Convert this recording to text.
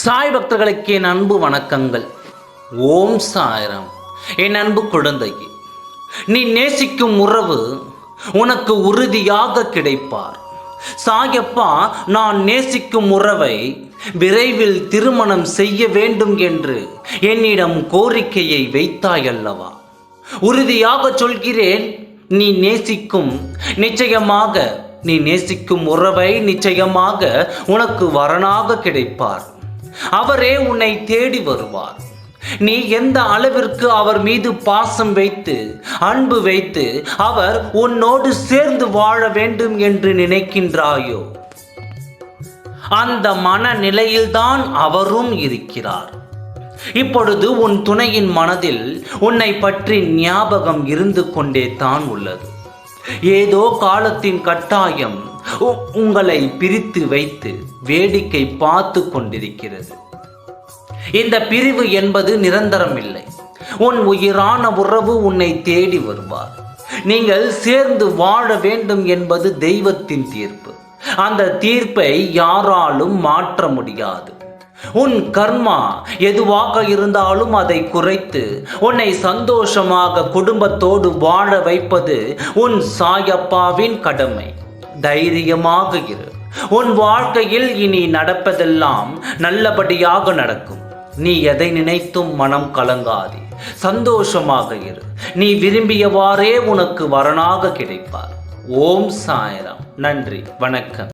சாய் பக்தர்களுக்கு என் அன்பு வணக்கங்கள். ஓம் சாய்ராம். என் அன்பு குழந்தையே, நீ நேசிக்கும் உறவு உனக்கு உறுதியாக கிடைப்பார். சாயப்பா, நான் நேசிக்கும் உறவை விரைவில் திருமணம் செய்ய வேண்டும் என்று என்னிடம் கோரிக்கையை வைத்தாயல்லவா? உறுதியாக சொல்கிறேன், நீ நேசிக்கும் உறவை நிச்சயமாக உனக்கு வரனாக கிடைப்பார். அவரே உன்னை தேடி வருவார். நீ எந்த அளவிற்கு அவர் மீது பாசம் வைத்து அன்பு வைத்து அவர் உன்னோடு சேர்ந்து வாழ வேண்டும் என்று நினைக்கின்றாயோ, அந்த மனநிலையில்தான் அவரும் இருக்கிறார். இப்பொழுது உன் துணையின் மனதில் உன்னை பற்றி ஞாபகம் இருந்து கொண்டே தான் உள்ளது. ஏதோ காலத்தின் கட்டாயம் உங்களை பிரித்து வைத்து வேடிக்கை பார்த்து கொண்டிருக்கிறது. இந்த பிரிவு என்பது நிரந்தரம் இல்லை. உன் உயிரான உறவு உன்னை தேடி வருவார். நீங்கள் சேர்ந்து வாழ வேண்டும் என்பது தெய்வத்தின் தீர்ப்பு. அந்த தீர்ப்பை யாராலும் மாற்ற முடியாது. உன் கர்மா எதுவாக இருந்தாலும் அதை குறைத்து உன்னை சந்தோஷமாக குடும்பத்தோடு வாழ வைப்பது உன் சாயப்பாவின் கடமை. தைரியமாக இரு. உன் வாழ்க்கையில் இனி நடப்பதெல்லாம் நல்லபடியாக நடக்கும். நீ எதை நினைத்தும் மனம் கலங்காதே. சந்தோஷமாக இரு. நீ விரும்பியவாறே உனக்கு வரனாக கிடைப்பார். ஓம் சாய்ராம். நன்றி, வணக்கம்.